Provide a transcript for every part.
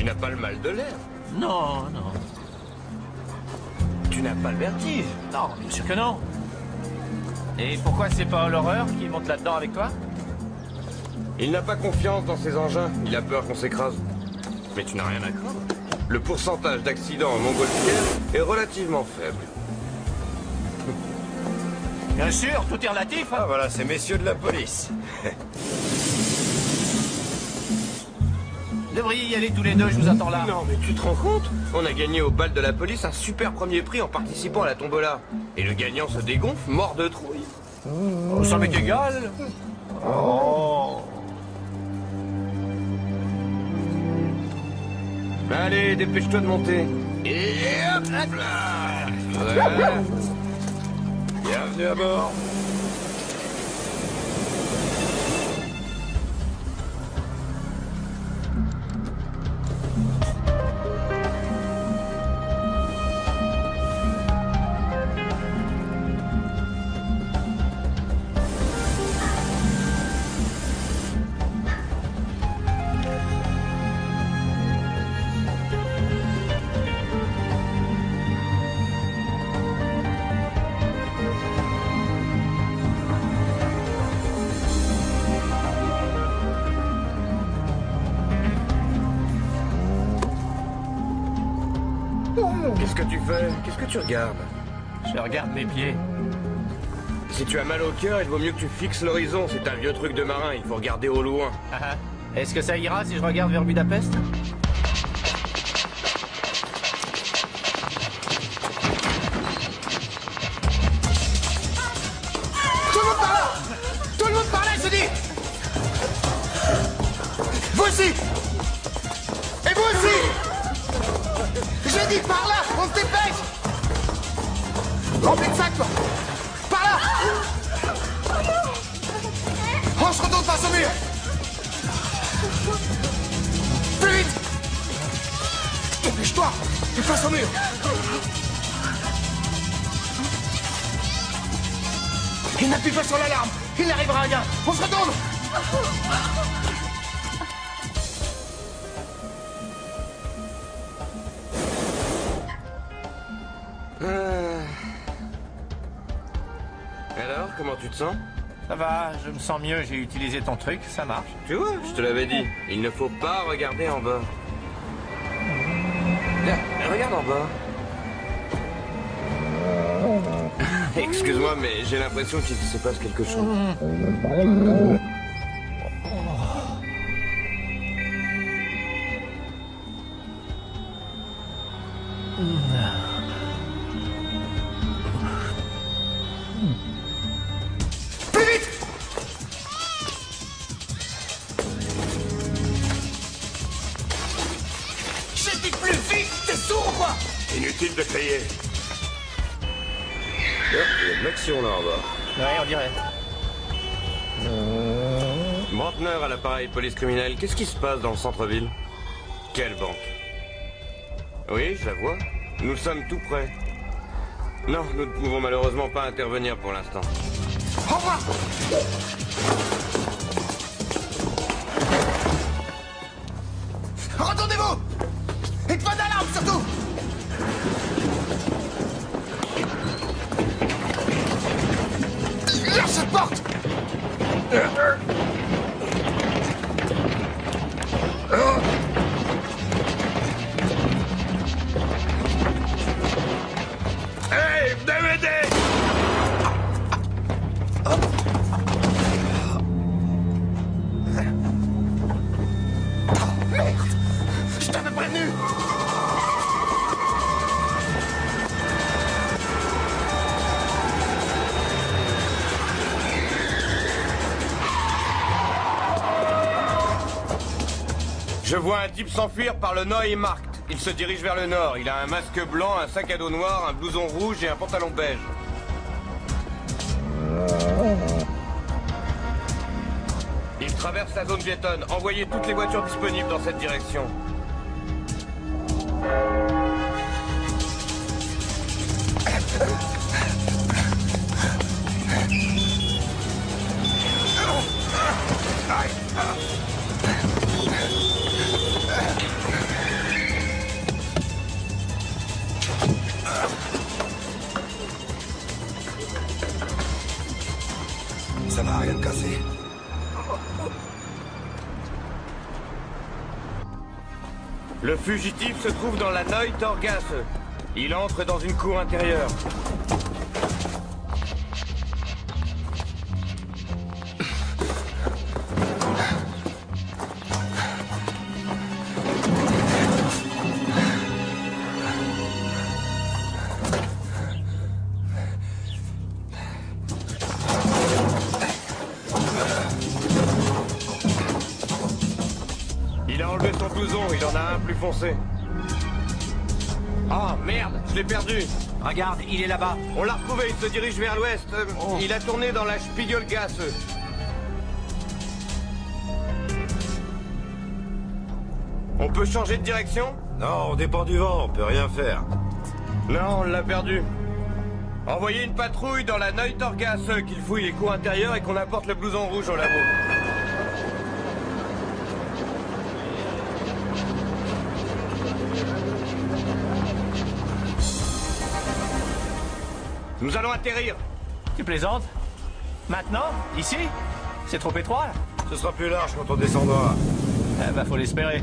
n'as pas le mal de l'air. Non, non. Tu n'as pas le vertige. Non, bien sûr que non. Et pourquoi c'est pas l'horreur qui monte là-dedans avec toi? Il n'a pas confiance dans ses engins. Il a peur qu'on s'écrase. Mais tu n'as rien à craindre. Le pourcentage d'accidents en montgolfière est relativement faible. Bien sûr, tout est relatif. Ah voilà, c'est messieurs de la police. Vous devriez y aller tous les deux, je vous attends là. Non, mais tu te rends compte? On a gagné au bal de la police un super premier prix en participant à la tombola. Et le gagnant se dégonfle, mort de trouille. Oh, ça m'est égal. Oh. Allez, dépêche-toi de monter. Et hop là. Voilà. Bienvenue à bord. Qu'est-ce que tu fais? Qu'est-ce que tu regardes? Je regarde mes pieds. Si tu as mal au cœur, il vaut mieux que tu fixes l'horizon. C'est un vieux truc de marin, il faut regarder au loin. Ah, ah. Est-ce que ça ira si je regarde vers Budapest? Tout le monde par là! Tout le monde par là, je dis! Vous aussi! Et vous aussi! J'ai dit par là! On se dépêche! Remplis de sac, toi! Par là! On se retourne face au mur! Plus vite! Dépêche-toi! Et face au mur! Il n'appuie pas sur l'alarme! Il n'arrivera à rien! On se retourne! Alors, comment tu te sens? Ça va, je me sens mieux, j'ai utilisé ton truc, ça marche. Tu vois, je te l'avais dit. Il ne faut pas regarder en bas. Tiens, regarde en bas. Excuse-moi, mais j'ai l'impression qu'il se passe quelque chose. Plus vite! J'ai dit plus vite! T'es sourd ou quoi? Inutile de crier. Il y a de l'action là en bas. Ouais, on dirait. Brantner à l'appareil police criminelle. Qu'est-ce qui se passe dans le centre-ville? Quelle banque? Oui, je la vois. Nous sommes tout près. Non, nous ne pouvons malheureusement pas intervenir pour l'instant. Au revoir! Retournez-vous! Et pas d'alarme surtout! Lâche cette porte! Hey, venez m'aider! Merde! Je t'avais prévenu! Je vois un type s'enfuir par le Neumarkt. Il se dirige vers le nord. Il a un masque blanc, un sac à dos noir, un blouson rouge et un pantalon beige. Il traverse la zone piétonne. Envoyez toutes les voitures disponibles dans cette direction. Le fugitif se trouve dans la Neue Torgasse. Il entre dans une cour intérieure. Il a enlevé son blouson, il en a un plus foncé. Ah, merde, je l'ai perdu. Regarde, il est là-bas. On l'a retrouvé, il se dirige vers l'ouest. Il a tourné dans la Spiegelgasse. On peut changer de direction? Non, on dépend du vent, on peut rien faire. Non, on l'a perdu. Envoyez une patrouille dans la Neue Torgasse, qu'il fouille les cours intérieurs et qu'on apporte le blouson rouge au labo. Nous allons atterrir. Tu plaisantes? Maintenant? Ici? C'est trop étroit, là? Ce sera plus large quand on descendra. Eh ben, faut l'espérer.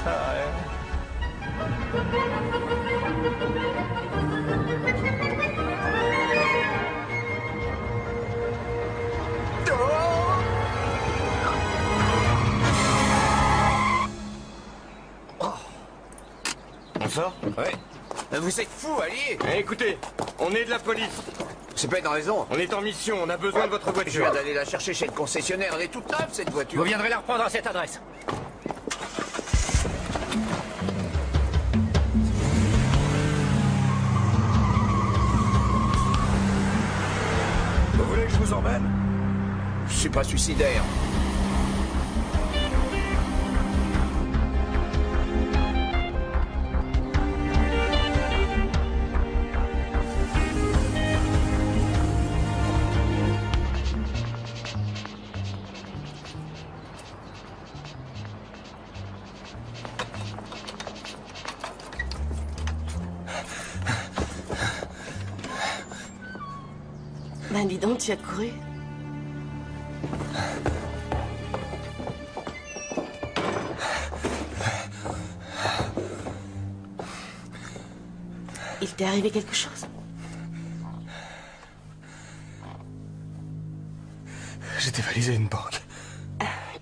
Ah ouais. On sort? Ouais. Vous êtes fous, allez. Écoutez, on est de la police. C'est pas une raison. On est en mission, on a besoin de votre Je voiture. viens d'aller la chercher chez le concessionnaire. Elle est toute neuve, cette voiture. Vous viendrez la reprendre à cette adresse. Vous voulez que je vous emmène? Je suis pas suicidaire. Ben dis donc, tu as couru. Il t'est arrivé quelque chose? J'ai dévalisé une banque.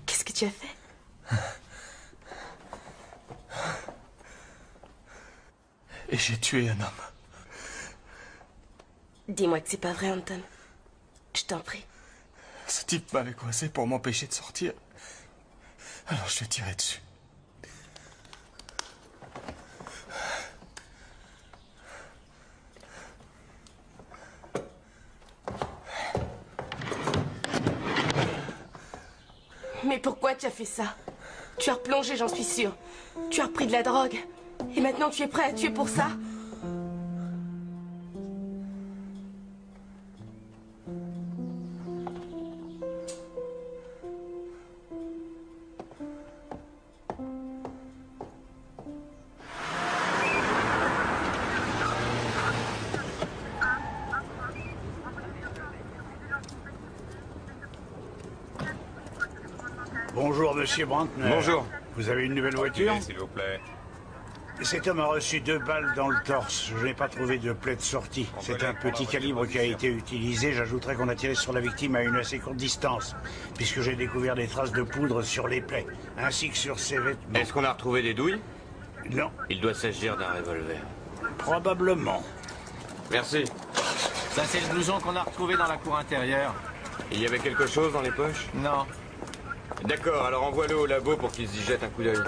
Qu'est-ce que tu as fait? Et j'ai tué un homme. Dis-moi que c'est pas vrai, Anton. Je t'en prie. Ce type m'avait coincé pour m'empêcher de sortir. Alors je lui ai tiré dessus. Mais pourquoi tu as fait ça? Tu as replongé, j'en suis sûre. Tu as repris de la drogue. Et maintenant tu es prêt à tuer pour ça? Bonjour, monsieur Brantner. Bonjour. Vous avez une nouvelle voiture? S'il vous plaît. Cet homme a reçu 2 balles dans le torse. Je n'ai pas trouvé de plaie de sortie. C'est un petit calibre qui a été utilisé. J'ajouterais qu'on a tiré sur la victime à une assez courte distance, puisque j'ai découvert des traces de poudre sur les plaies, ainsi que sur ses vêtements. Est-ce qu'on a retrouvé des douilles? Non, Il doit s'agir d'un revolver. probablement. Merci. Ça, c'est le blouson qu'on a retrouvé dans la cour intérieure. Il y avait quelque chose dans les poches? Non. D'accord, alors envoie-le au labo pour qu'ils y jettent un coup d'œil.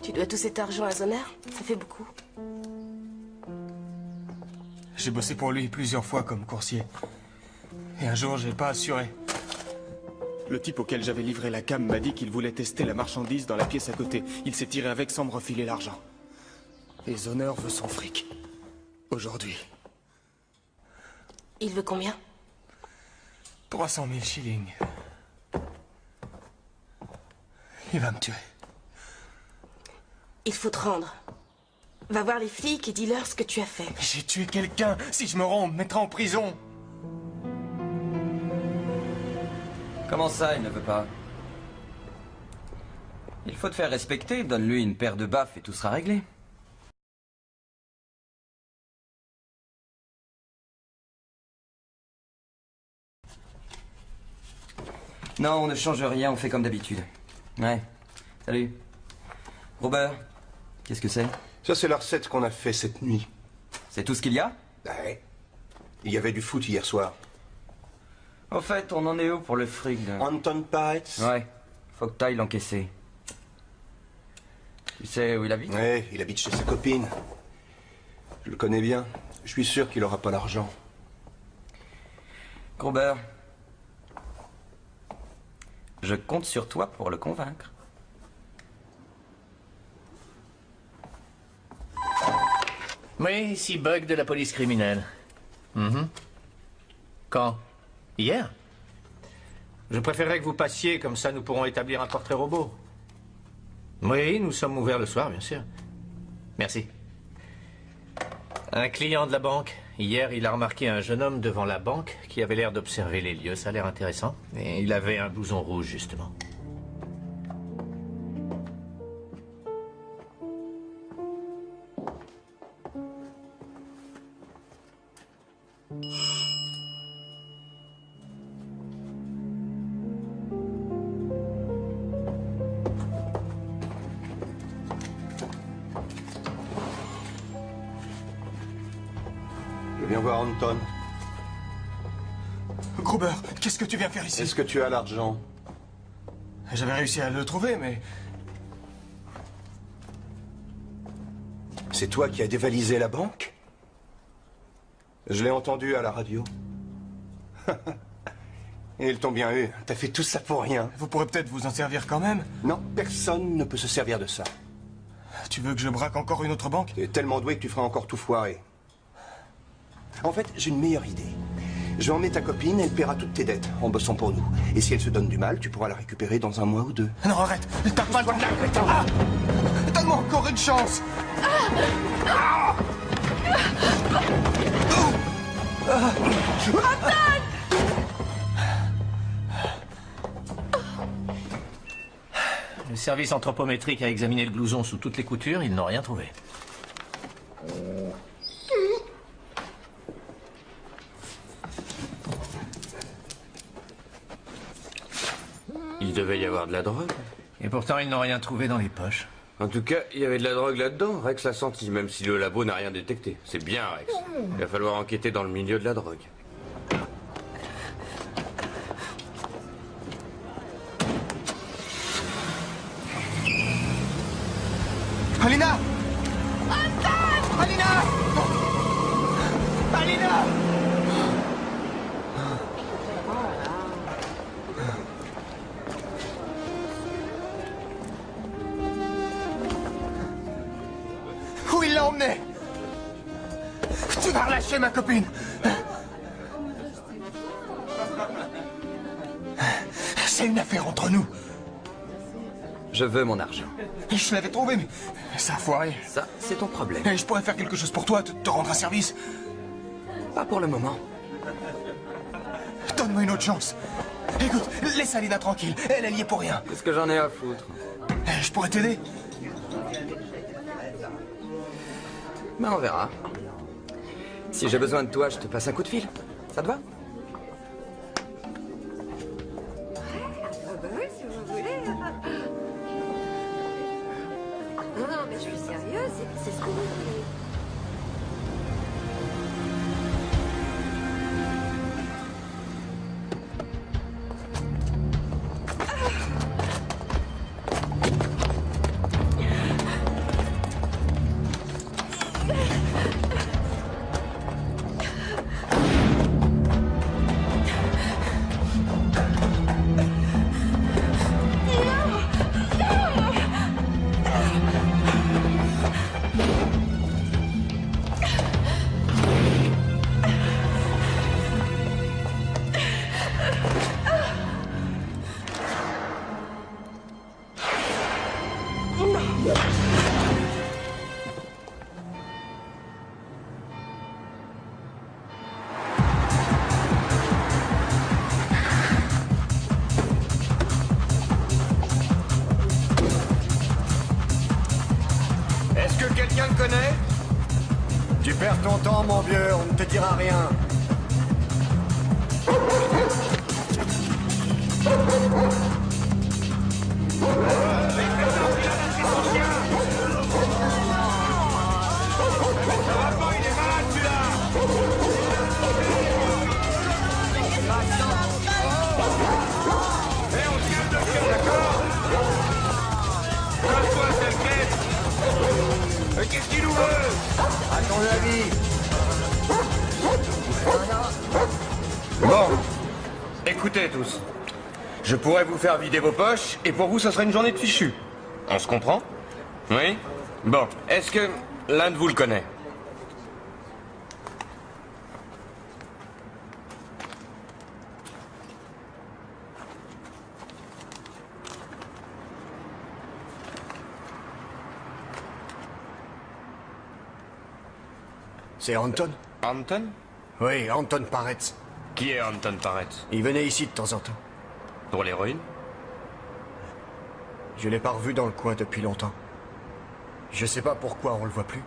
Tu dois tout cet argent à Zoner? Ça fait beaucoup. J'ai bossé pour lui plusieurs fois comme coursier. Et un jour, j'ai pas assuré. Le type auquel j'avais livré la cam m'a dit qu'il voulait tester la marchandise dans la pièce à côté. Il s'est tiré avec sans me refiler l'argent. Et Zoner veut son fric. Aujourd'hui. Il veut combien? 300 000 shillings. Il va me tuer. Il faut te rendre. Va voir les flics et dis-leur ce que tu as fait. Mais j'ai tué quelqu'un. Si je me rends, on me mettra en prison. Comment ça, il ne veut pas? Il faut te faire respecter, donne-lui une paire de baffes et tout sera réglé. Non, on ne change rien, on fait comme d'habitude. Ouais. Salut. Robert, qu'est-ce que c'est? Ça, c'est la recette qu'on a fait cette nuit. C'est tout ce qu'il y a? Ouais. Il y avait du foot hier soir. Au fait, on en est où pour le fric de... Anton Paetz? Ouais. Faut que t'ailles l'encaisser. Tu sais où il habite? Ouais, il habite chez sa copine. Je le connais bien. Je suis sûr qu'il aura pas l'argent. Robert. Je compte sur toi pour le convaincre. Oui, ici Bug de la police criminelle. Quand? Hier? Je préférerais que vous passiez, comme ça nous pourrons établir un portrait robot. Oui, nous sommes ouverts le soir, bien sûr. Merci. Un client de la banque. Hier, il a remarqué un jeune homme devant la banque qui avait l'air d'observer les lieux. Ça a l'air intéressant. Et il avait un blouson rouge, justement. Je viens voir Anton. Gruber, qu'est-ce que tu viens faire ici? Est-ce que tu as l'argent? J'avais réussi à le trouver, mais... C'est toi qui as dévalisé la banque? Je l'ai entendu à la radio. Et ils t'ont bien eu. T'as fait tout ça pour rien. Vous pourrez peut-être vous en servir quand même. Non, personne ne peut se servir de ça. Tu veux que je braque encore une autre banque? T'es tellement doué que tu feras encore tout foirer. En fait, j'ai une meilleure idée. Je vais emmener ta copine, elle paiera toutes tes dettes en bossant pour nous. Et si elle se donne du mal, tu pourras la récupérer dans 1 mois ou 2. Non, arrête. T'as pas le droit de l'arrêter. Ah, donne-moi encore une chance. Le service anthropométrique a examiné le blouson sous toutes les coutures. Ils n'ont rien trouvé. Il devait y avoir de la drogue. Et pourtant, ils n'ont rien trouvé dans les poches. En tout cas, il y avait de la drogue là-dedans. Rex l'a senti, même si le labo n'a rien détecté. C'est bien, Rex. Il va falloir enquêter dans le milieu de la drogue. Alina! Alina! Alina! Où il l'a emmené? Tu vas relâcher ma copine. C'est une affaire entre nous. Je veux mon argent. Je l'avais trouvé, mais ça a foiré. Ça, c'est ton problème. Et je pourrais faire quelque chose pour toi, te rendre un service. Pas pour le moment. Donne-moi une autre chance. Écoute, laisse Alina tranquille. Elle y est pour rien. Qu'est-ce que j'en ai à foutre? Je pourrais t'aider. Ben, on verra. Si j'ai besoin de toi, je te passe un coup de fil. Ça te va? Bah oui, si vous voulez. Non, non, mais je suis sérieuse, c'est ce que vous voulez. perds ton temps, mon vieux, on ne te dira rien. Qu'est-ce qu'il nous veut? À ton avis? Bon, écoutez tous. Je pourrais vous faire vider vos poches, et pour vous, ce serait une journée de fichu. On se comprend? Oui? Bon, est-ce que l'un de vous le connaît? C'est Anton? Anton? Oui, Anton Paretz. Qui est Anton Paretz? Il venait ici de temps en temps. Pour l'héroïne? Je l'ai pas revu dans le coin depuis longtemps. Je sais pas pourquoi on le voit plus.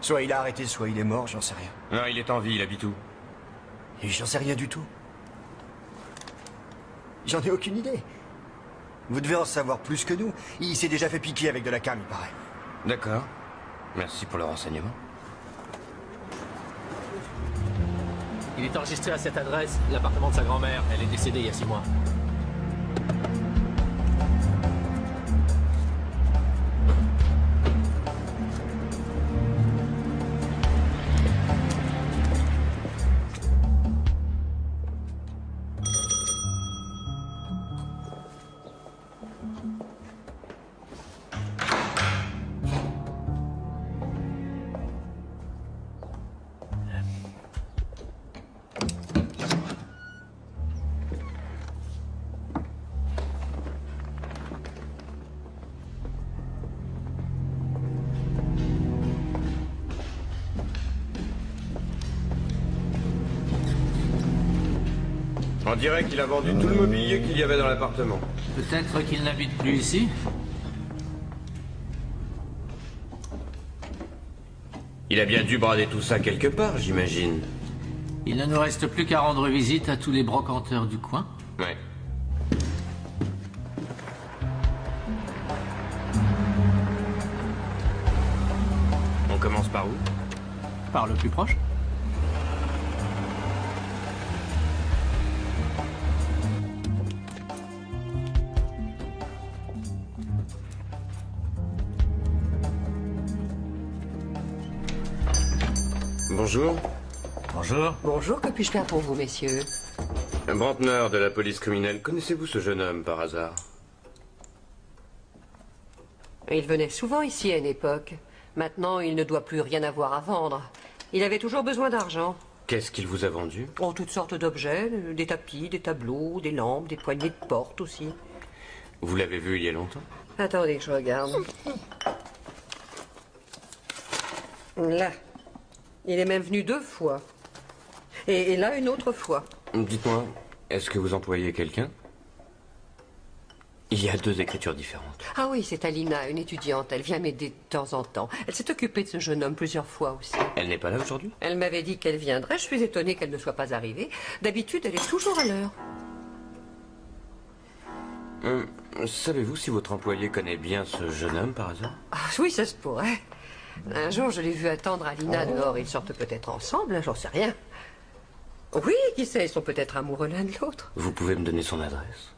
Soit il a arrêté, soit il est mort, j'en sais rien. Non, il est en vie, il habite où? Et j'en sais rien du tout. J'en ai aucune idée. Vous devez en savoir plus que nous. Il s'est déjà fait piquer avec de la cam, il paraît. D'accord. Merci pour le renseignement. Il est enregistré à cette adresse, l'appartement de sa grand-mère. Elle est décédée il y a 6 mois. On dirait qu'il a vendu tout le mobilier qu'il y avait dans l'appartement. Peut-être qu'il n'habite plus ici? Il a bien dû brader tout ça quelque part, j'imagine. Il ne nous reste plus qu'à rendre visite à tous les brocanteurs du coin. Ouais. On commence par où? Par le plus proche. Bonjour. Bonjour. Bonjour, que puis-je faire pour vous, messieurs? Brantner de la police criminelle. Connaissez-vous ce jeune homme par hasard? Il venait souvent ici à une époque. Maintenant, il ne doit plus rien avoir à vendre. Il avait toujours besoin d'argent. Qu'est-ce qu'il vous a vendu? Oh, toutes sortes d'objets, des tapis, des tableaux, des lampes, des poignées de porte aussi. Vous l'avez vu il y a longtemps? Attendez que je regarde. Là. Il est même venu 2 fois. Et là, une autre fois. Dites-moi, est-ce que vous employez quelqu'un? Il y a 2 écritures différentes. Ah oui, c'est Alina, une étudiante. Elle vient m'aider de temps en temps. Elle s'est occupée de ce jeune homme plusieurs fois aussi. Elle n'est pas là aujourd'hui? Elle m'avait dit qu'elle viendrait. Je suis étonnée qu'elle ne soit pas arrivée. D'habitude, elle est toujours à l'heure. Savez-vous si votre employé connaît bien ce jeune homme par hasard? Ah, oui, ça se pourrait. Un jour, je l'ai vu attendre Alina dehors. Ils sortent peut-être ensemble, hein, j'en sais rien. Oui, qui sait, ils sont peut-être amoureux l'un de l'autre. Vous pouvez me donner son adresse?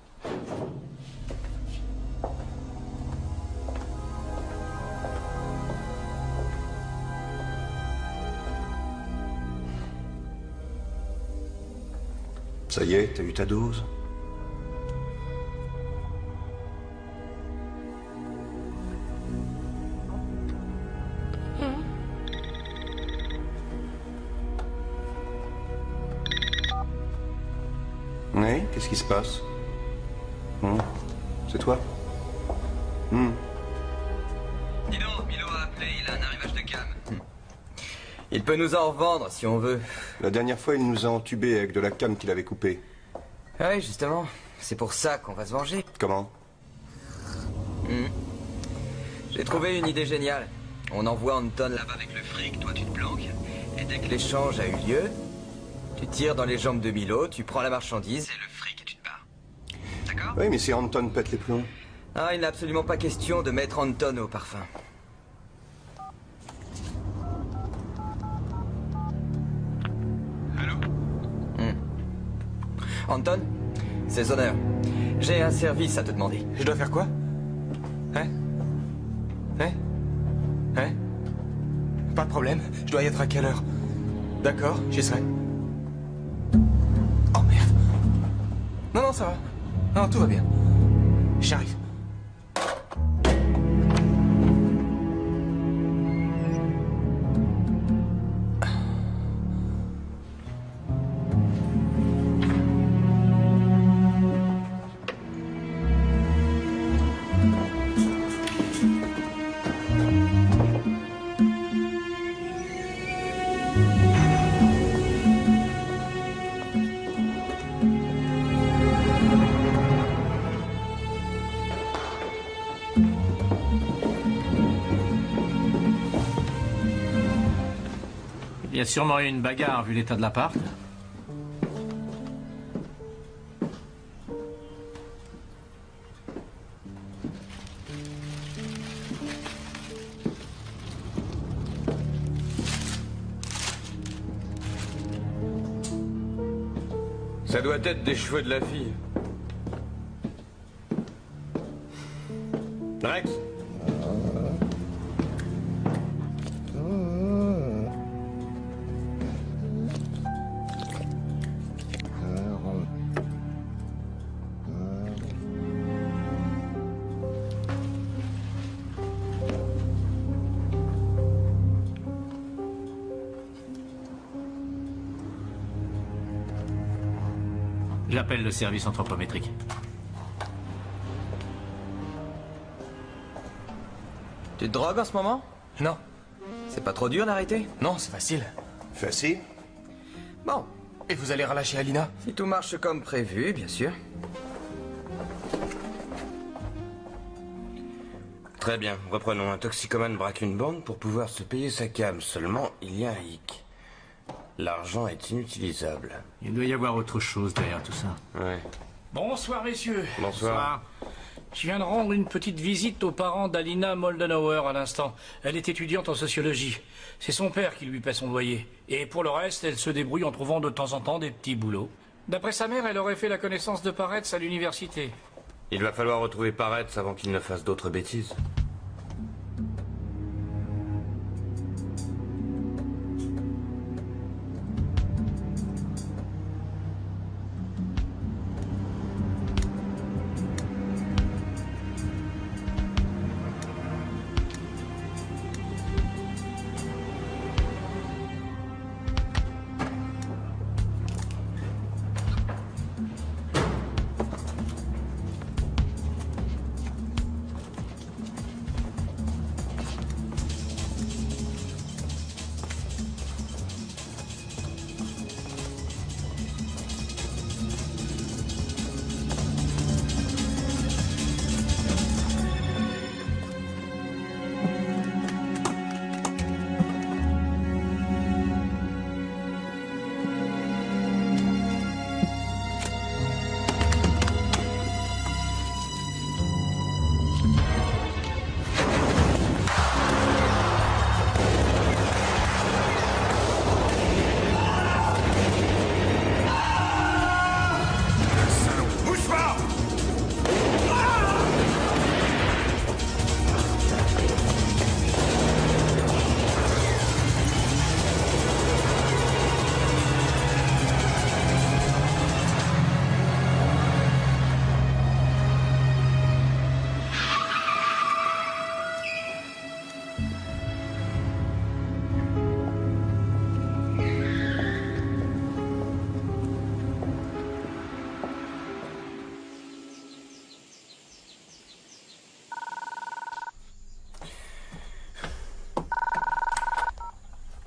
Ça y est, t'as eu ta dose? Oui, qu'est-ce qui se passe? C'est toi? Dis donc, Milo a appelé, il a un arrivage de cam. Il peut nous en revendre si on veut. La dernière fois, il nous a entubés avec de la cam qu'il avait coupée. Oui, justement. C'est pour ça qu'on va se venger. Comment? J'ai trouvé une idée géniale. On envoie Anton là-bas avec le fric, toi tu te planques. Et dès que l'échange a eu lieu, tu tires dans les jambes de Milo, tu prends la marchandise et le fric et tu te barres. D'accord? Oui, mais si Anton pète les plombs. Ah, il n'est absolument pas question de mettre Anton au parfum. Allô? Anton, c'est Zoner. J'ai un service à te demander. Je dois faire quoi? Hein? Pas de problème. Je dois y être à quelle heure? D'accord, j'y serai. Oh merde. Non, ça va. Non, tout va bien. J'arrive. Il y a sûrement eu une bagarre vu l'état de l'appart. Ça doit être des cheveux de la fille. Rex? J'appelle le service anthropométrique. Tu te drogues en ce moment? Non. C'est pas trop dur d'arrêter? Non, c'est facile. Facile? Bon. Et vous allez relâcher Alina? Si tout marche comme prévu, bien sûr. Très bien, reprenons. Un toxicomane braque une bande pour pouvoir se payer sa cam. Seulement, il y a un hic. L'argent est inutilisable. Il doit y avoir autre chose derrière tout ça. Ouais. Bonsoir, messieurs. Bonsoir. Je viens de rendre une petite visite aux parents d'Alina Moldenhauer à l'instant. Elle est étudiante en sociologie. C'est son père qui lui paie son loyer. Et pour le reste, elle se débrouille en trouvant de temps en temps des petits boulots. D'après sa mère, elle aurait fait la connaissance de Paretz à l'université. Il va falloir retrouver Paretz avant qu'il ne fasse d'autres bêtises.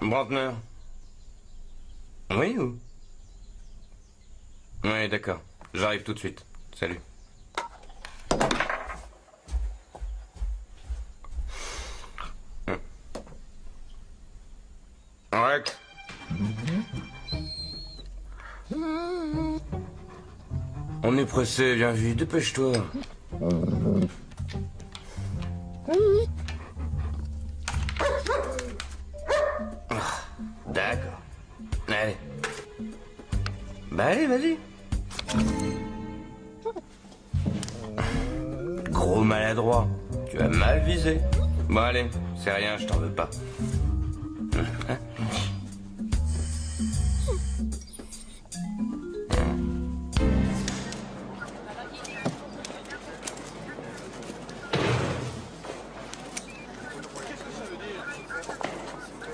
Brantner. Oui ou? Oui, d'accord. J'arrive tout de suite. Salut. Rex. On est pressé, viens vite, dépêche-toi. D'accord. Allez. Bah allez, vas-y. Gros maladroit. Tu as mal visé. Bon allez, c'est rien, je t'en veux pas.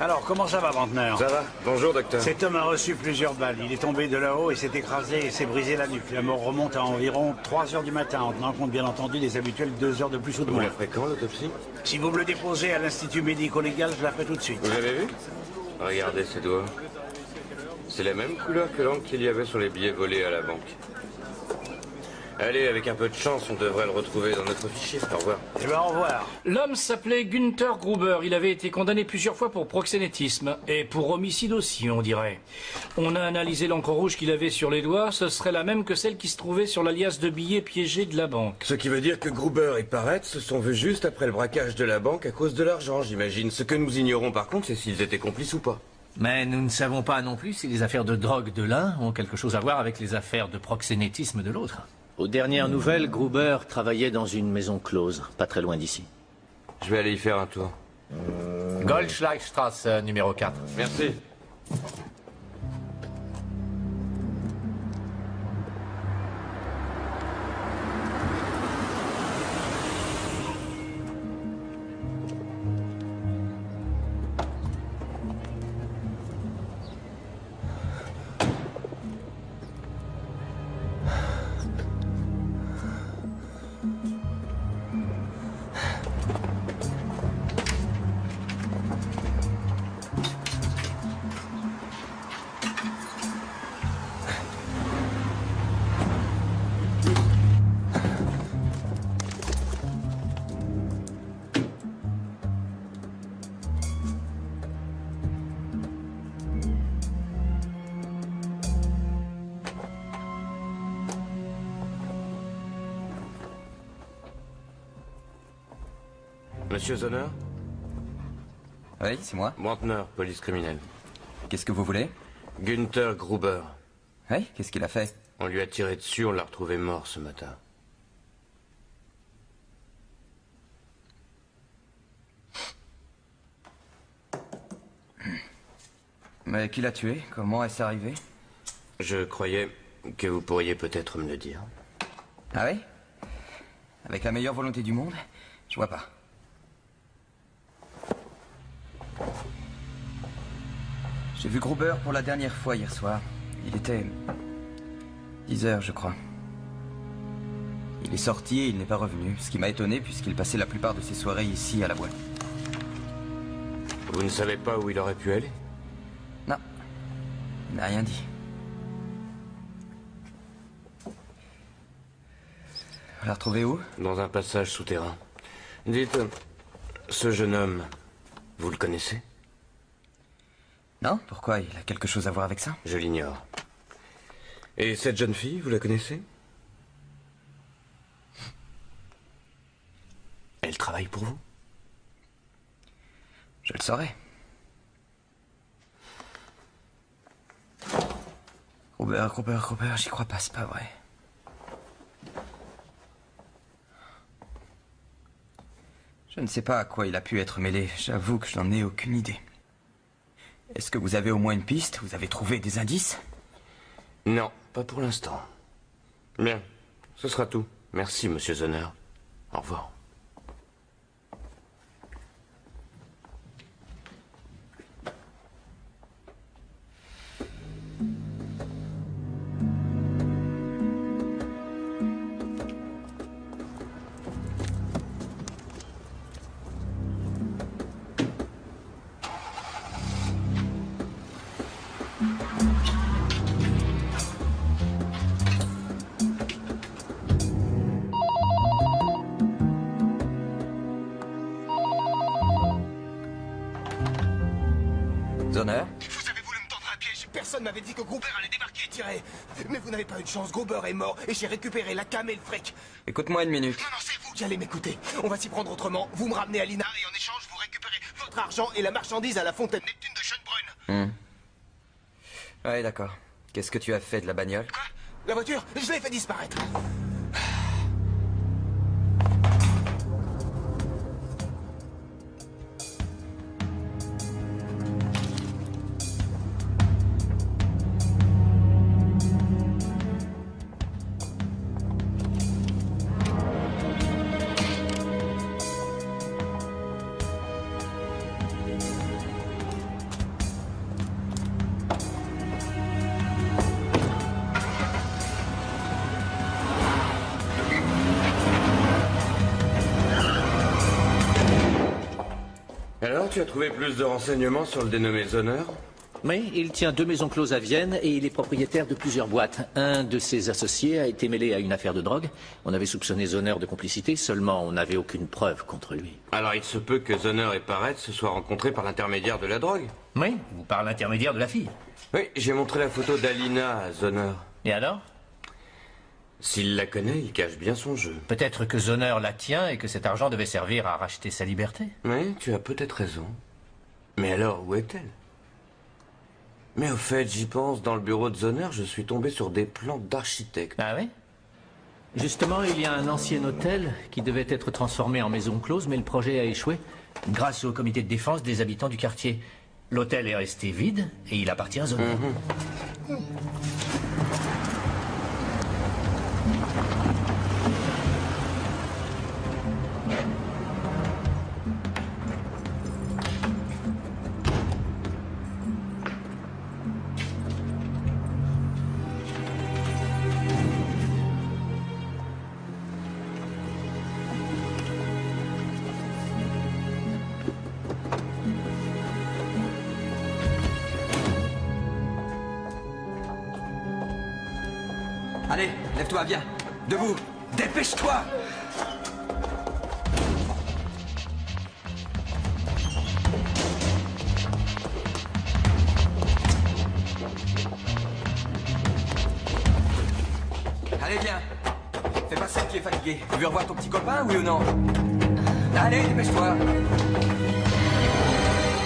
Alors, comment ça va, Ventneur? Ça va. Bonjour, docteur. Cet homme a reçu plusieurs balles. Il est tombé de là-haut et s'est écrasé et s'est brisé la nuque. La mort remonte à environ 3 heures du matin, en tenant compte, bien entendu, des habituelles 2 heures de plus ou de Vous moins. la ferez quand, l'autopsie? Si vous me le déposez à l'Institut médico-légal, je la ferai tout de suite. Vous avez vu? Regardez ses doigts. C'est la même couleur que l'encre qu'il y avait sur les billets volés à la banque. Allez, avec un peu de chance, on devrait le retrouver dans notre fichier. Au revoir. Eh ben, au revoir. L'homme s'appelait Günther Gruber. Il avait été condamné plusieurs fois pour proxénétisme. Et pour homicide aussi, on dirait. On a analysé l'encre rouge qu'il avait sur les doigts. Ce serait la même que celle qui se trouvait sur la liasse de billets piégés de la banque. Ce qui veut dire que Gruber et Parrett se sont vus juste après le braquage de la banque à cause de l'argent, j'imagine. Ce que nous ignorons par contre, c'est s'ils étaient complices ou pas. Mais nous ne savons pas non plus si les affaires de drogue de l'un ont quelque chose à voir avec les affaires de proxénétisme de l'autre. Aux dernières nouvelles, Gruber travaillait dans une maison close, pas très loin d'ici. Je vais aller y faire un tour. Goldschleichstrasse, numéro 4. Merci. Monsieur Zoner? Oui, c'est moi. Brantner, police criminelle. Qu'est-ce que vous voulez? Günther Gruber. Oui, qu'est-ce qu'il a fait? On lui a tiré dessus, on l'a retrouvé mort ce matin. Mais qui l'a tué? Comment est-ce arrivé? Je croyais que vous pourriez peut-être me le dire. Ah oui? Avec la meilleure volonté du monde? Je vois pas. J'ai vu Gruber pour la dernière fois hier soir. Il était 10 heures, je crois. Il est sorti et il n'est pas revenu, ce qui m'a étonné puisqu'il passait la plupart de ses soirées ici à la boîte. Vous ne savez pas où il aurait pu aller? Non, il n'a rien dit. Vous l'a retrouvé où? Dans un passage souterrain. Dites, ce jeune homme, vous le connaissez? Non? Pourquoi? Il a quelque chose à voir avec ça? Je l'ignore. Et cette jeune fille, vous la connaissez? Elle travaille pour vous? Je le saurais. Gruber, j'y crois pas, c'est pas vrai. Je ne sais pas à quoi il a pu être mêlé. J'avoue que je n'en ai aucune idée. Est-ce que vous avez au moins une piste? Vous avez trouvé des indices? Non, pas pour l'instant. Bien, ce sera tout. Merci, monsieur Zoner. Au revoir. Zoner? Vous avez voulu me tendre un piège. Personne m'avait dit que Gruber allait débarquer et tirer. fait. Mais vous n'avez pas eu de chance, Gruber est mort et j'ai récupéré la cam et le fric. Écoute-moi une minute. Non, c'est vous qui allez m'écouter. On va s'y prendre autrement. Vous me ramenez Alina et en échange, vous récupérez votre argent et la marchandise à la fontaine Neptune de Schönbrunn. Ouais, d'accord. Qu'est-ce que tu as fait de la bagnole? Quoi? La voiture? Je l'ai fait disparaître. Alors, tu as trouvé plus de renseignements sur le dénommé Zoner? Oui, il tient 2 maisons closes à Vienne et il est propriétaire de plusieurs boîtes. Un de ses associés a été mêlé à une affaire de drogue. On avait soupçonné Zoner de complicité, seulement on n'avait aucune preuve contre lui. Alors il se peut que Zoner et Parrett se soient rencontrés par l'intermédiaire de la drogue? Oui, ou par l'intermédiaire de la fille. Oui, j'ai montré la photo d'Alina à Zoner. Et alors? S'il la connaît, il cache bien son jeu. Peut-être que Zoner la tient et que cet argent devait servir à racheter sa liberté. Oui, tu as peut-être raison. Mais alors, où est-elle? Mais au fait, j'y pense, dans le bureau de Zoner, je suis tombé sur des plans d'architecte. Ah oui? Justement, il y a un ancien hôtel qui devait être transformé en maison close, mais le projet a échoué grâce au comité de défense des habitants du quartier. L'hôtel est resté vide et il appartient à Zoner. Allez, lève-toi, viens. Debout. Dépêche-toi. Allez, viens. Fais pas celle qui est fatiguée. Tu veux revoir ton petit copain, oui ou non? Allez, dépêche-toi.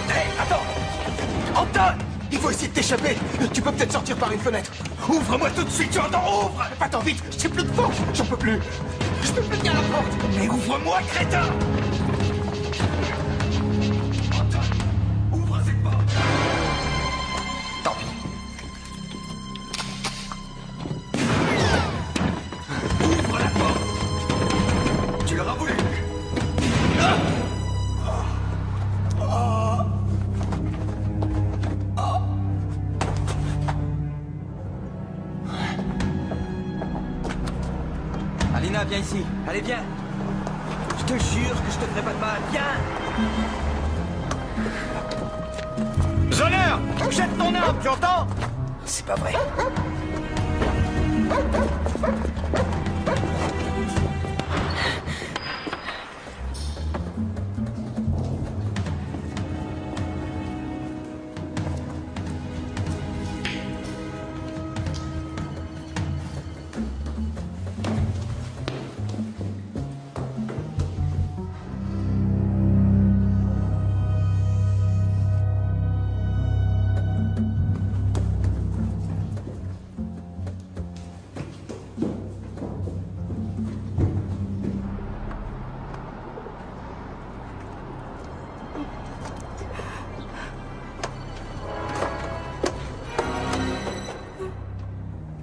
Hé, attends! Anton! Il faut essayer de t'échapper. Tu peux peut-être sortir par une fenêtre. Ouvre-moi tout de suite, tu entends? Ouvre! Attends vite, j'ai plus de force. J'en peux plus. Je peux plus tenir la porte. Mais ouvre-moi, crétin! Anton, ouvre cette porte. Tant pis. Ouvre la porte. Tu l'auras voulu. Ah! Alina, viens ici. Allez, viens. Je te jure que je te ferai pas de mal. Viens. Zoner! Jette ton arme, tu entends? C'est pas vrai.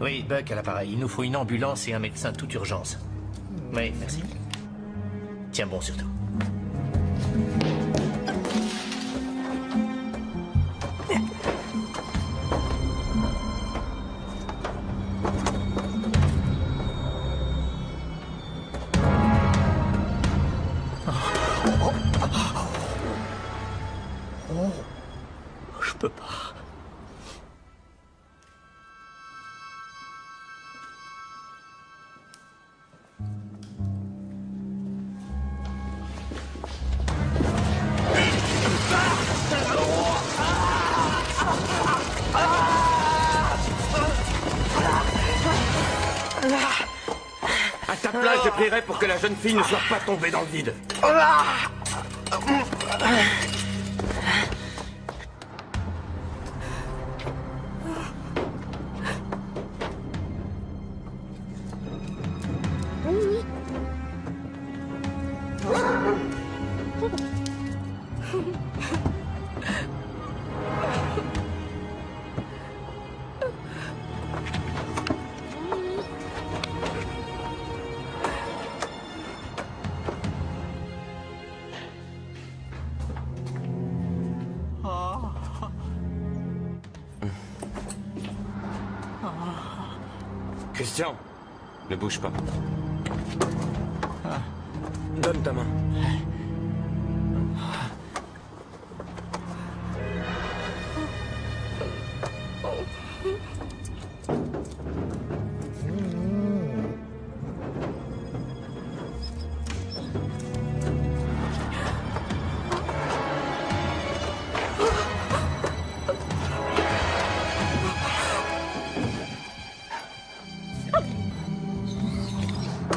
Oui, Buck à l'appareil. Il nous faut une ambulance et un médecin toute urgence. Oui, merci. Tiens bon surtout. Je peux pas. À ta place, je prierai pour que la jeune fille ne soit pas tombée dans le vide. Christian, ne bouge pas. Donne ta main.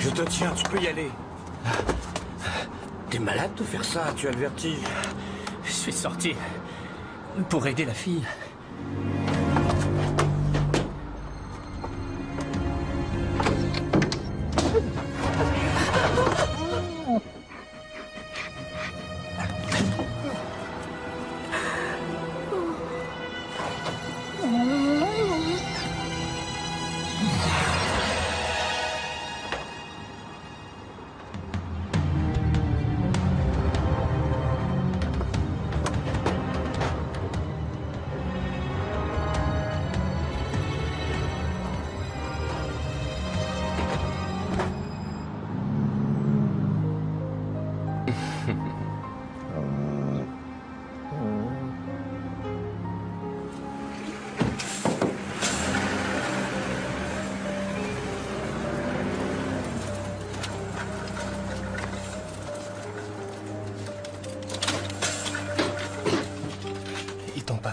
Je te tiens, tu peux y aller. T'es malade de faire ça, tu as le vertige. Je suis sorti pour aider la fille.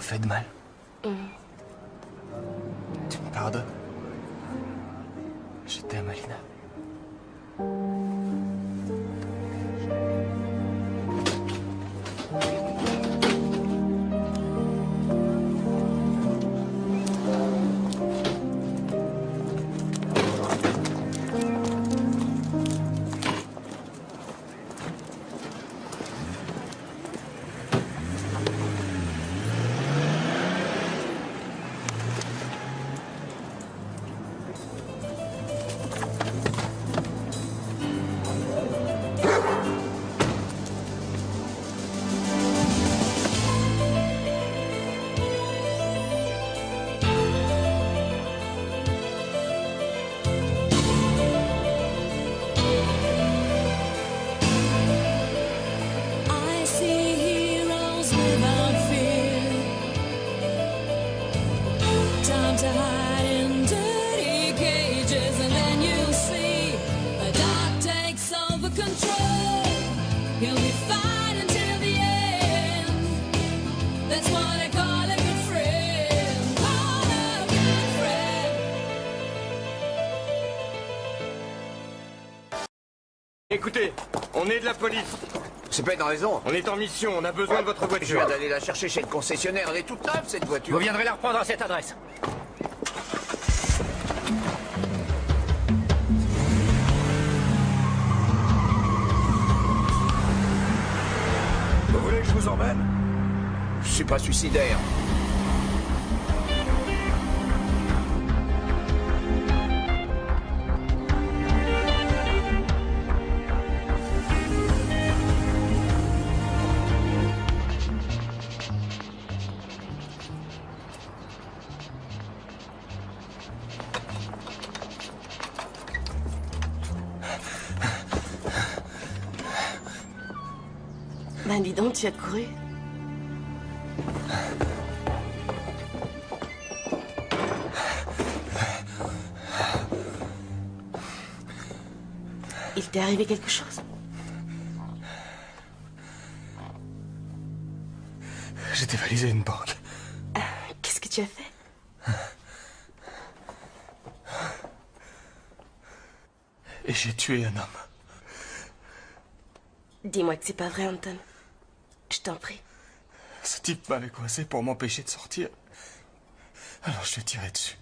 Fait de mal. Tu me pardonnes? Je t'aime, Alina. Écoutez, on est de la police. C'est pas une raison. On est en mission, on a besoin de votre Je voiture. viens d'aller la chercher chez le concessionnaire, elle est toute neuve cette voiture. Vous viendrez la reprendre à cette adresse. Vous voulez que je vous emmène? Je suis pas suicidaire. Ben dis donc, tu as couru. Il t'est arrivé quelque chose? J'ai dévalisé une banque. Qu'est-ce que tu as fait? Et j'ai tué un homme. Dis-moi que c'est pas vrai, Anton. Je t'en prie. Ce type m'avait coincé pour m'empêcher de sortir. Alors je lui ai tiré dessus.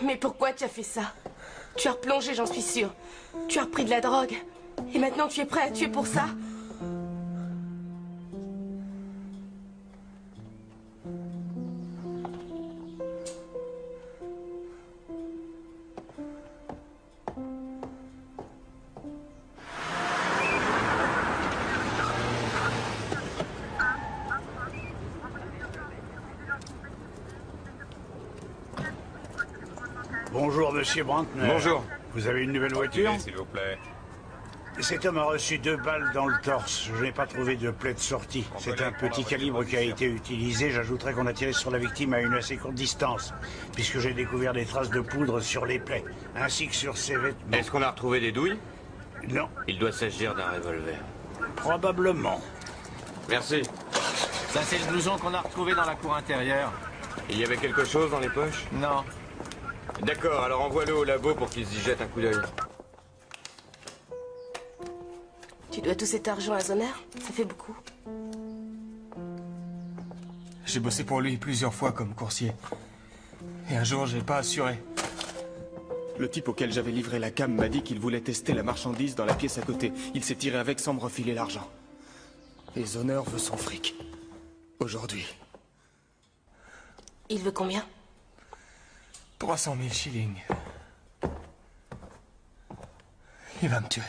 Mais pourquoi tu as fait ça? Tu as replongé, j'en suis sûre. Tu as repris de la drogue. Et maintenant tu es prêt à tuer pour ça? Bonjour, monsieur Brantner. Bonjour. Vous avez une nouvelle voiture? S'il vous plaît. Cet homme a reçu 2 balles dans le torse. Je n'ai pas trouvé de plaie de sortie. C'est un petit calibre qui a été utilisé. J'ajouterais qu'on a tiré sur la victime à une assez courte distance, puisque j'ai découvert des traces de poudre sur les plaies, ainsi que sur ses vêtements. Est-ce qu'on a retrouvé des douilles? Non. Il doit s'agir d'un revolver. Probablement. Merci. Ça, c'est le blouson qu'on a retrouvé dans la cour intérieure. Il y avait quelque chose dans les poches? Non. D'accord, alors envoie-le au labo pour qu'ils y jettent un coup d'œil. Tu dois tout cet argent à Zoner? Ça fait beaucoup. J'ai bossé pour lui plusieurs fois comme coursier. Et un jour, j'ai pas assuré. Le type auquel j'avais livré la cam m'a dit qu'il voulait tester la marchandise dans la pièce à côté. Il s'est tiré avec sans me refiler l'argent. Et Zoner veut son fric. Aujourd'hui. Il veut combien? 300 000 shillings. Il va me tuer.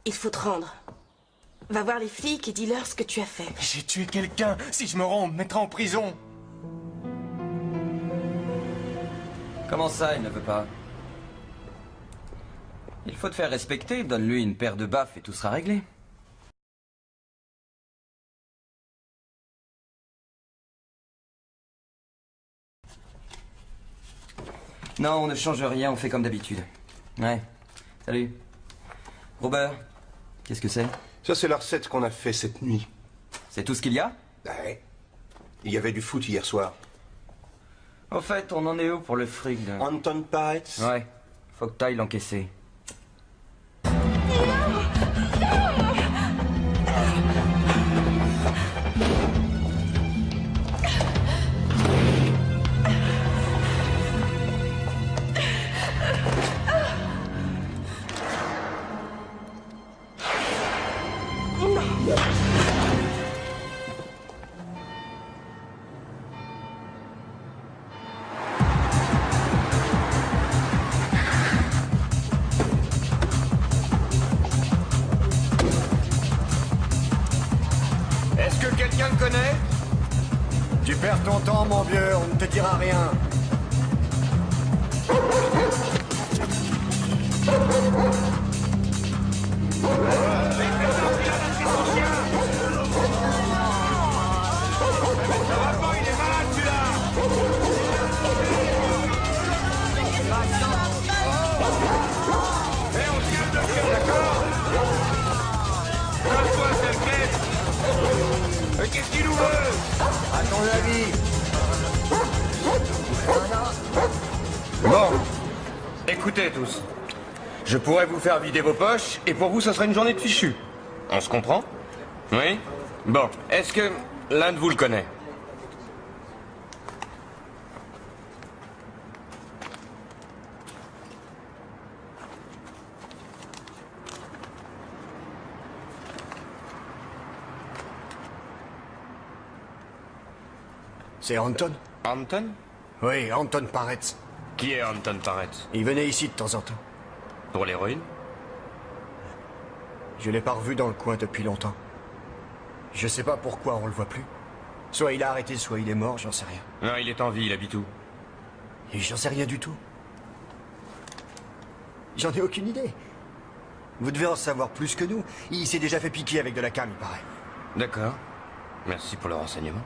Il faut te rendre. Va voir les flics et dis-leur ce que tu as fait. J'ai tué quelqu'un. Si je me rends, on me mettra en prison. Comment ça, il ne veut pas? Il faut te faire respecter. Donne-lui une paire de baffes et tout sera réglé. Non, on ne change rien, on fait comme d'habitude. Ouais. Salut. Robert, qu'est-ce que c'est? Ça, c'est la recette qu'on a fait cette nuit. C'est tout ce qu'il y a? Ouais. Il y avait du foot hier soir. Au fait, on en est où pour le fric de... Anton Paretz? Ouais. Faut que t'ailles l'encaisser. Est-ce que quelqu'un le connaît? Tu perds ton temps, mon vieux, on ne te dira rien. Qu'est-ce qu'il nous veut? À ton avis? Bon, écoutez tous. Je pourrais vous faire vider vos poches, et pour vous, ce serait une journée de fichu. On se comprend? Oui? Bon, est-ce que l'un de vous le connaît? C'est Anton? Anton? Oui, Anton Paretz. Qui est Anton Paretz? Il venait ici de temps en temps. Pour l'héroïne? Je l'ai pas revu dans le coin depuis longtemps. Je sais pas pourquoi on le voit plus. Soit il a arrêté, soit il est mort, j'en sais rien. Non, il est en vie, il habite où? Et j'en sais rien du tout. J'en ai aucune idée. Vous devez en savoir plus que nous. Il s'est déjà fait piquer avec de la cam, il paraît. D'accord. Merci pour le renseignement.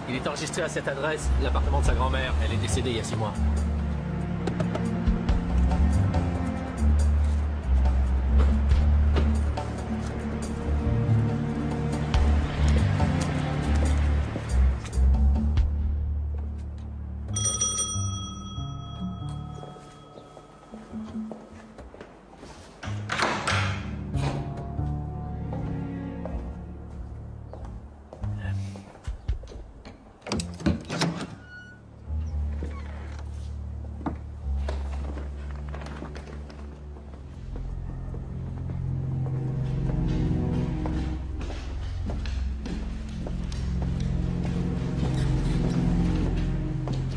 Il est enregistré à cette adresse, l'appartement de sa grand-mère. Elle est décédée il y a 6 mois.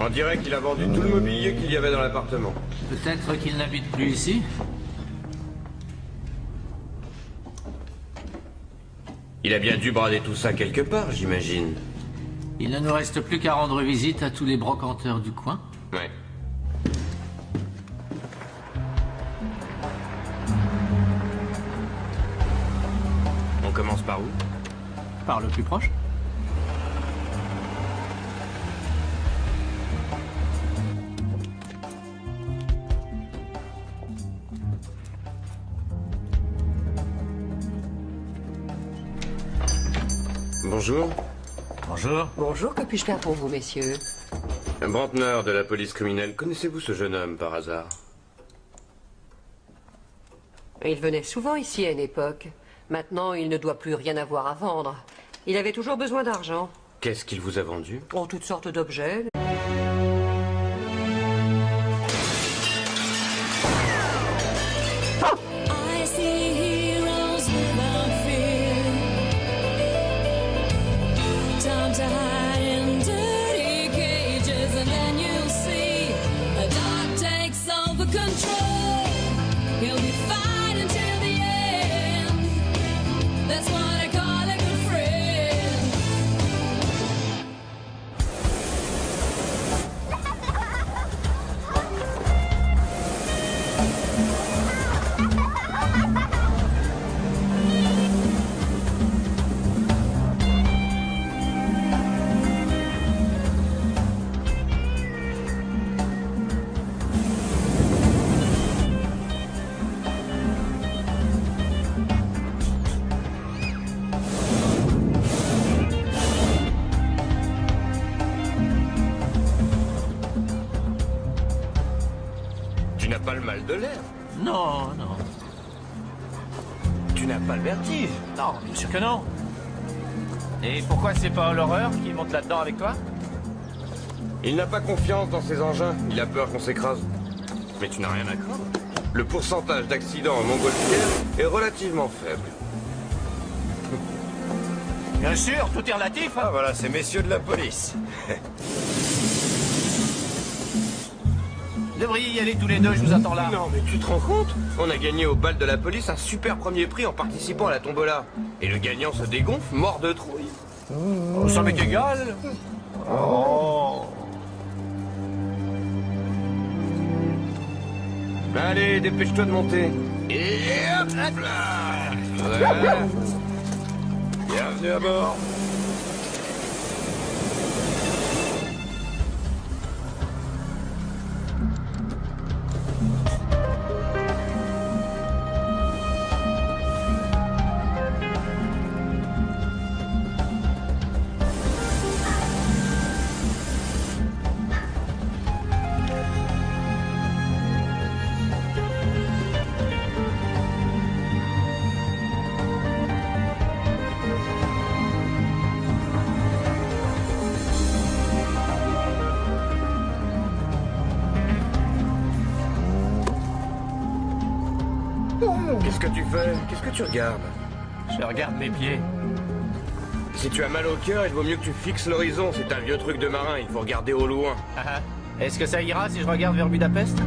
On dirait qu'il a vendu tout le mobilier qu'il y avait dans l'appartement. Peut-être qu'il n'habite plus ici. Il a bien dû brader tout ça quelque part, j'imagine. Il ne nous reste plus qu'à rendre visite à tous les brocanteurs du coin. Ouais. On commence par où? Par le plus proche. Bonjour. Bonjour. Bonjour, que puis-je faire pour vous, messieurs? Un Brantner de la police criminelle. Connaissez-vous ce jeune homme par hasard? Il venait souvent ici à une époque. Maintenant, il ne doit plus rien avoir à vendre. Il avait toujours besoin d'argent. Qu'est-ce qu'il vous a vendu? Oh, toutes sortes d'objets. I see heroes without fear. Time to hide in dirty cages, and then you'll see the dark takes over control. He'll be fine until the end. That's what I call a good friend. Tu n'as pas le mal de l'air. Non, non. Tu n'as pas le vertige. Non, bien sûr que non. Et pourquoi c'est pas l'horreur qui monte là-dedans avec toi? Il n'a pas confiance dans ses engins. Il a peur qu'on s'écrase. Mais tu n'as rien à craindre. Le pourcentage d'accidents en montgolfière est relativement faible. Bien sûr, tout est relatif. Ah voilà, ces messieurs de la police. Devriez y aller tous les deux, je vous attends là. Non, mais tu te rends compte? On a gagné au bal de la police un super premier prix en participant à la tombola. Et le gagnant se dégonfle, mort de trouille. Oh, ça m'est égal. Oh. Allez, dépêche-toi de monter. Et hop là. Voilà. Bienvenue à bord. Qu'est-ce que tu fais? Qu'est-ce que tu regardes? Je regarde mes pieds. Si tu as mal au cœur, il vaut mieux que tu fixes l'horizon. C'est un vieux truc de marin, il faut regarder au loin. Ah, ah. Est-ce que ça ira si je regarde vers Budapest?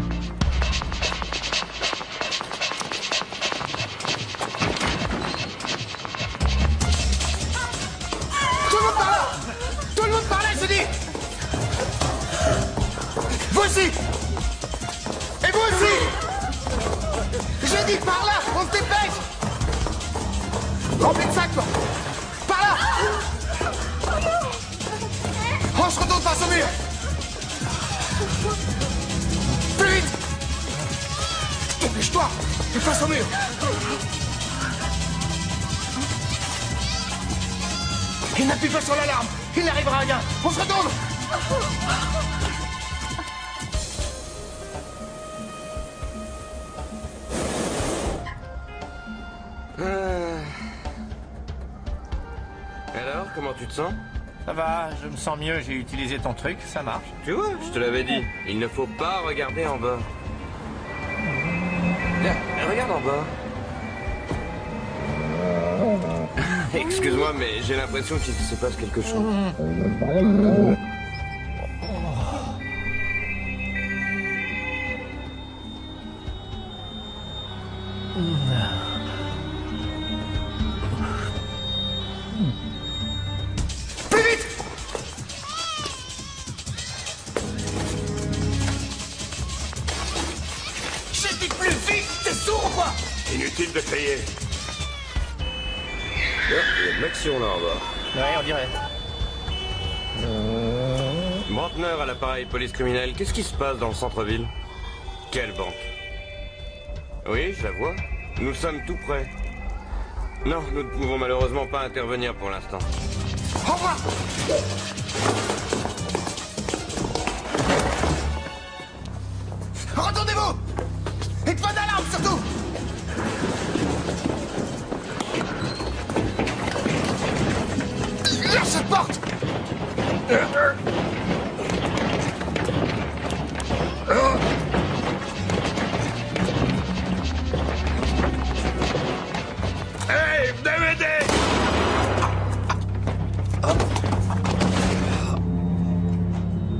Tout le monde par là! Tout le monde par là, je dis! Vous aussi! Et vous aussi! J'ai dit par là! On se dépêche! Remplis de sac, toi! Par là! On se retourne face au mur! Plus vite! Dépêche-toi! Face au mur! Il n'appuie pas sur l'alarme! Il n'arrivera à rien! On se retourne! Alors, comment tu te sens? Ça va, je me sens mieux, j'ai utilisé ton truc, ça marche. Tu vois, je te l'avais dit. Il ne faut pas regarder en bas. Tiens, regarde en bas. Excuse-moi, mais j'ai l'impression qu'il se passe quelque chose. Plus vite! J'ai dit plus vite! T'es sourd ou quoi? Inutile de crier. Il y a de l'action là en bas. Ouais, on dirait. Brantner à l'appareil police criminelle. Qu'est-ce qui se passe dans le centre-ville? Quelle banque? Oui, je la vois. Nous sommes tout près. Non, nous ne pouvons malheureusement pas intervenir pour l'instant. Au revoir! Retournez-vous! Et pas d'alarme surtout! Lâche cette porte! Hey, venez m'aider!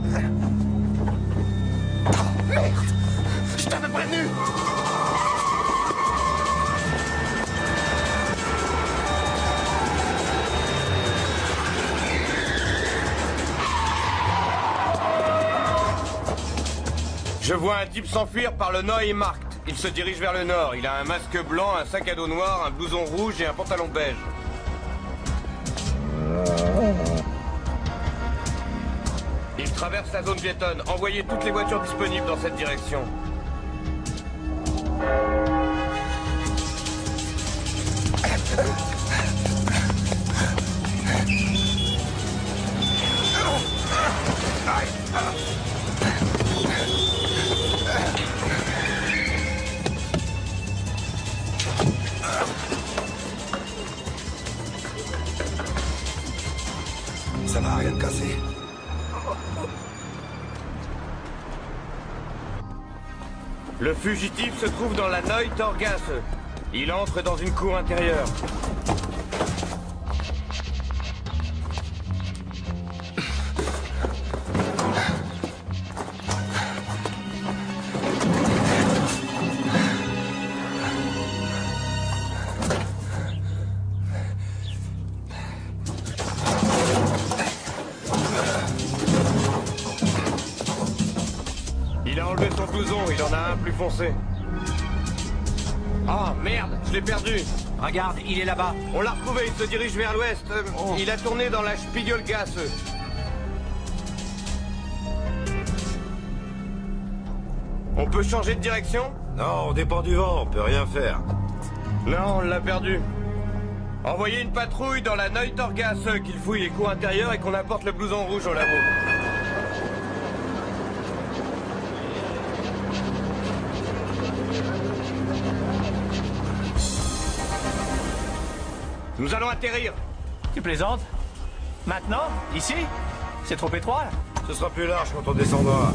Merde! Je t'avais prévenu! Je vois un type s'enfuir par le Neumarkt. Il se dirige vers le nord. Il a un masque blanc, un sac à dos noir, un blouson rouge et un pantalon beige. Il traverse la zone piétonne. Envoyez toutes les voitures disponibles dans cette direction. Ça va, rien de cassé. Le fugitif se trouve dans la Neue Torgasse. Il entre dans une cour intérieure. Il a enlevé son blouson, il en a un plus foncé. Ah, merde, je l'ai perdu. Regarde, il est là-bas. On l'a retrouvé, il se dirige vers l'ouest. Il a tourné dans la Spiegelgasse. On peut changer de direction? Non, on dépend du vent, on peut rien faire. Non, on l'a perdu. Envoyez une patrouille dans la Neue Torgasse, qu'il fouille les cours intérieurs et qu'on apporte le blouson rouge au labo. Nous allons atterrir. Tu plaisantes? Maintenant? Ici? C'est trop étroit, là? Ce sera plus large quand on descendra.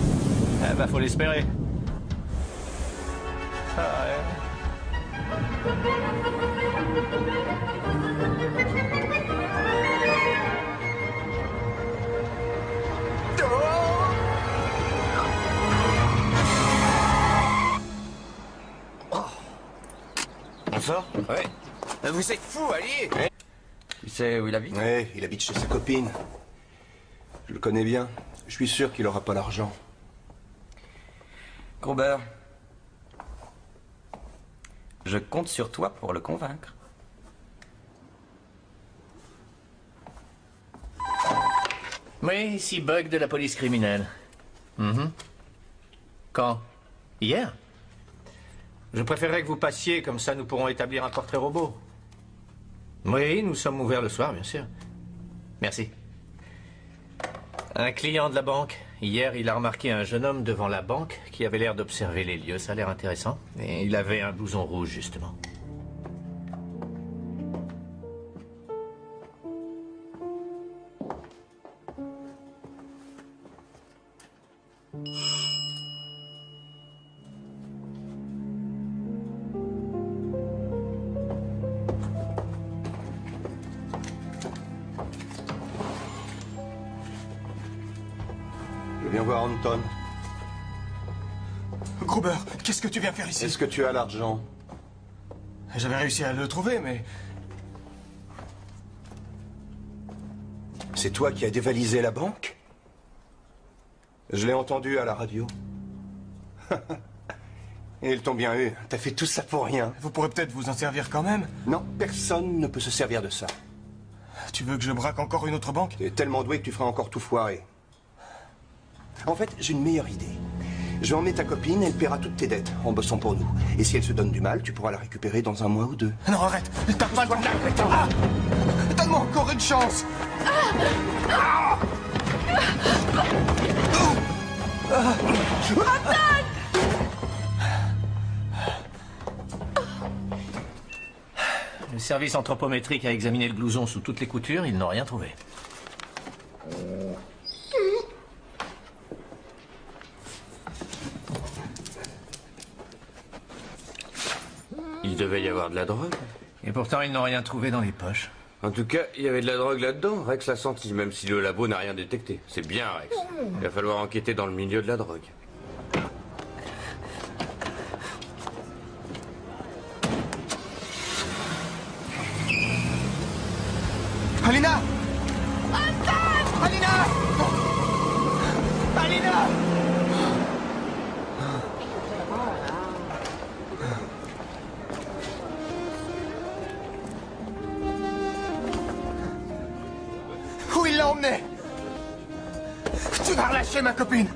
Eh ben, faut l'espérer. Ah ouais. On sort? Ouais. Vous êtes fous, allez! Tu sais où il habite? Oui, il habite chez sa copine. Je le connais bien. Je suis sûr qu'il aura pas l'argent. Gruber, je compte sur toi pour le convaincre. Oui, ici Bug de la police criminelle. Quand? Hier? Je préférerais que vous passiez, comme ça nous pourrons établir un portrait robot. Oui, nous sommes ouverts le soir, bien sûr. Merci. Un client de la banque. Hier, il a remarqué un jeune homme devant la banque qui avait l'air d'observer les lieux. Ça a l'air intéressant. Et il avait un blouson rouge, justement. Je viens voir Anton. Gruber, qu'est-ce que tu viens faire ici? Est-ce que tu as l'argent? J'avais réussi à le trouver, mais... C'est toi qui as dévalisé la banque? Je l'ai entendu à la radio. Et ils t'ont bien eu. T'as fait tout ça pour rien. Vous pourrez peut-être vous en servir quand même? Non, personne ne peut se servir de ça. Tu veux que je braque encore une autre banque? Tu es tellement doué que tu feras encore tout foirer. En fait, j'ai une meilleure idée. Je vais emmener ta copine, elle paiera toutes tes dettes en bossant pour nous. Et si elle se donne du mal, tu pourras la récupérer dans un mois ou deux. Non, arrête. T'as pas le droit de la... Donne-moi encore une chance. Le service anthropométrique a examiné le blouson sous toutes les coutures, ils n'ont rien trouvé. Il devait y avoir de la drogue. Et pourtant, ils n'ont rien trouvé dans les poches. En tout cas, il y avait de la drogue là-dedans. Rex l'a senti, même si le labo n'a rien détecté. C'est bien, Rex. Il va falloir enquêter dans le milieu de la drogue. Alina! Alina! Alina! Où il l'a emmené? Tu vas relâcher ma copine!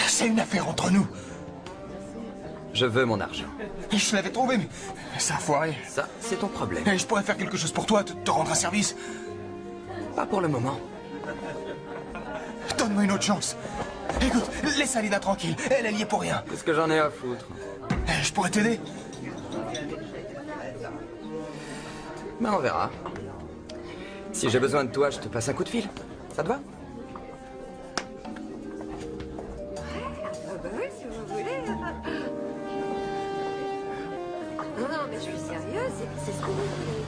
C'est une affaire entre nous. Je veux mon argent. Je l'avais trouvé, mais ça a foiré. Ça, c'est ton problème. Et je pourrais faire quelque chose pour toi, te rendre un service. Pas pour le moment. Donne-moi une autre chance. Écoute, laisse Alina tranquille. Elle y est pour rien. Qu'est-ce que j'en ai à foutre? Je pourrais t'aider. Ben, on verra. Si j'ai besoin de toi, je te passe un coup de fil. Ça te va? Bah oui, si vous voulez. Non, mais je suis sérieuse, c'est ce que vous voulez.